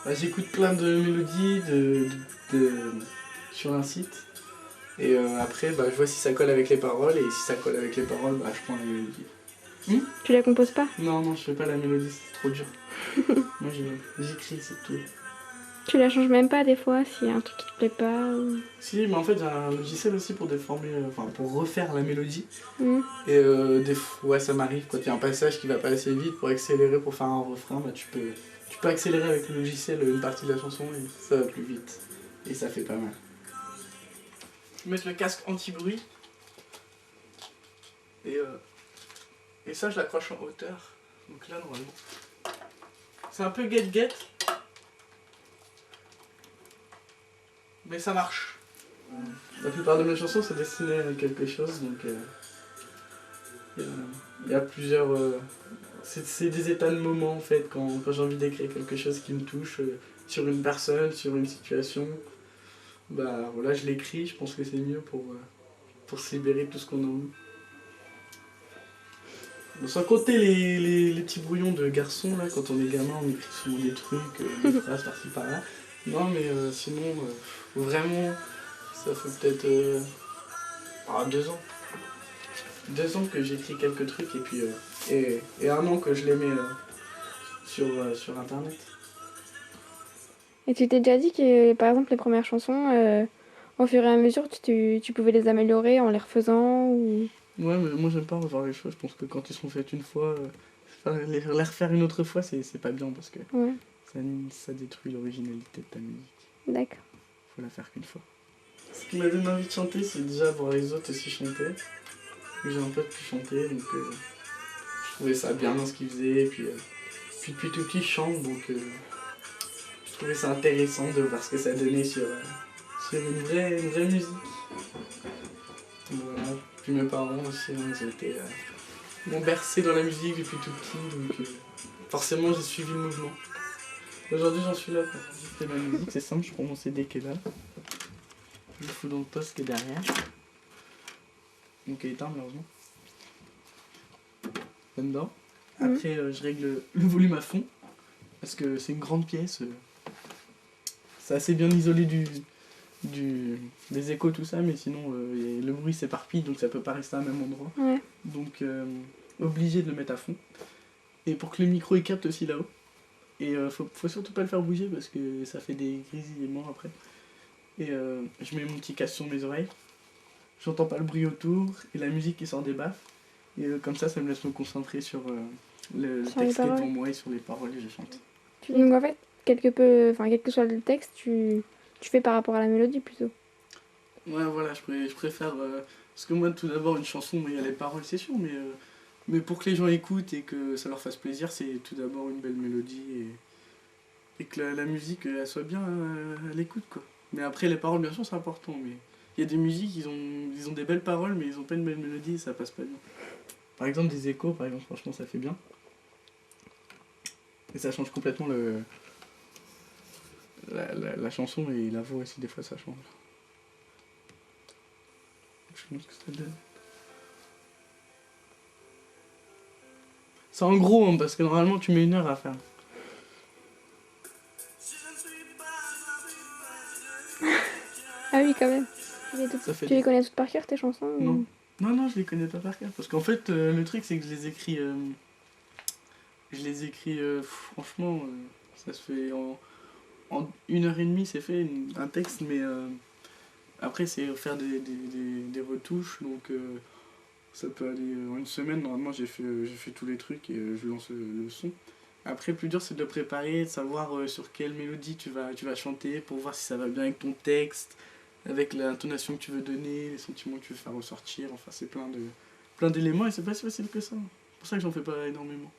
Bah, j'écoute plein de mélodies sur un site. Et après, bah, je vois si ça colle avec les paroles. Et si ça colle avec les paroles, bah, je prends la mélodie. Tu la composes pas? Non, je fais pas la mélodie, c'est trop dur. Moi, j'écris, c'est tout. Tu la changes même pas des fois s'il y a un truc qui te plaît pas ou... Si, mais en fait, j'ai un logiciel aussi pour pour refaire la mélodie. Et des fois, ouais, ça m'arrive quand il y a un passage qui va pas assez vite pour accélérer, pour faire un refrain, bah, tu peux accélérer avec le logiciel une partie de la chanson et ça va plus vite. Et ça fait pas mal. Je vais mettre le casque anti-bruit. Et ça, je l'accroche en hauteur. Donc là, normalement. C'est un peu get-get. Mais ça marche. La plupart de mes chansons sont destinées à quelque chose, donc il y a plusieurs... c'est des états de moment en fait, quand j'ai envie d'écrire quelque chose qui me touche sur une personne, sur une situation. Bah voilà, je l'écris, je pense que c'est mieux pour se libérer de tout ce qu'on a en nous. Bon, sans compter les petits brouillons de garçons, là, quand on est gamin, on écrit souvent des trucs, des phrases par-ci par-là. Non, mais sinon, vraiment, ça fait peut-être 2 ans. 2 ans que j'écris quelques trucs et puis et 1 an que je les mets sur internet. Et tu t'es déjà dit que, par exemple, les premières chansons, au fur et à mesure, tu pouvais les améliorer en les refaisant ou... Ouais, mais moi j'aime pas revoir les choses. Je pense que quand ils sont faites une fois, les refaire une autre fois, c'est pas bien parce que Ouais, ça détruit l'originalité de ta musique. d'accord. Faut la faire qu'une fois. Ce qui m'a donné envie de chanter, c'est déjà voir les autres aussi chanter. J'ai un pote qui chantait, donc je trouvais ça bien dans ce qu'il faisait. Et puis depuis tout petit, je chante, donc je trouvais ça intéressant de voir ce que ça donnait sur une vraie musique. Voilà. Puis mes parents aussi, hein, ils m'ont bercé dans la musique depuis tout petit, donc forcément j'ai suivi le mouvement. Aujourd'hui j'en suis là, quoi. Je fais ma musique, c'est simple, je prends mon CD qui est là. Je le fous dans le poste qui est derrière. Donc il est éteint malheureusement. Là-dedans. Après je règle le volume à fond, parce que c'est une grande pièce. C'est assez bien isolé des échos, tout ça, mais sinon le bruit s'éparpille, donc ça peut pas rester à un même endroit. Ouais. Donc obligé de le mettre à fond. Et pour que le micro il capte aussi là-haut. Et faut surtout pas le faire bouger parce que ça fait des grésillements après. Et je mets mon petit casque sur mes oreilles. J'entends pas le bruit autour et la musique qui sort des baffes. Et comme ça me laisse me concentrer sur le Sur texte les qui est paroles. devant moi et sur les paroles que je chante. Donc en fait, quel que soit le texte, tu fais par rapport à la mélodie plutôt. Ouais, voilà, je préfère... parce que moi, tout d'abord, une chanson, il y a les paroles, c'est sûr, mais pour que les gens écoutent et que ça leur fasse plaisir, c'est tout d'abord une belle mélodie et que la musique, elle soit bien à l'écoute, quoi. Mais après, les paroles, bien sûr, c'est important, mais il y a des musiques, ils ont des belles paroles, mais ils ont pas une belle mélodie et ça passe pas bien. Par exemple, des échos, par exemple, franchement, ça fait bien. Et ça change complètement la chanson et la voix aussi, des fois, ça change. Je pense que ça donne. C'est en gros, hein, parce que normalement, tu mets 1 heure à faire. Ah oui, quand même. Ça fait Tu les connais toutes par cœur, tes chansons ou... Non. Non, je les connais pas par cœur. Parce qu'en fait, le truc, c'est que je les écris. Franchement, ça se fait en 1 heure et demie, c'est fait un texte, mais après, c'est faire des retouches. Donc, ça peut aller en une semaine. Normalement, j'ai fait tous les trucs et je lance le son. Après, le plus dur, c'est de le préparer, de savoir sur quelle mélodie tu vas chanter pour voir si ça va bien avec ton texte, avec l'intonation que tu veux donner, les sentiments que tu veux faire ressortir. Enfin, c'est plein d'éléments et c'est pas si facile que ça. C'est pour ça que j'en fais pas énormément.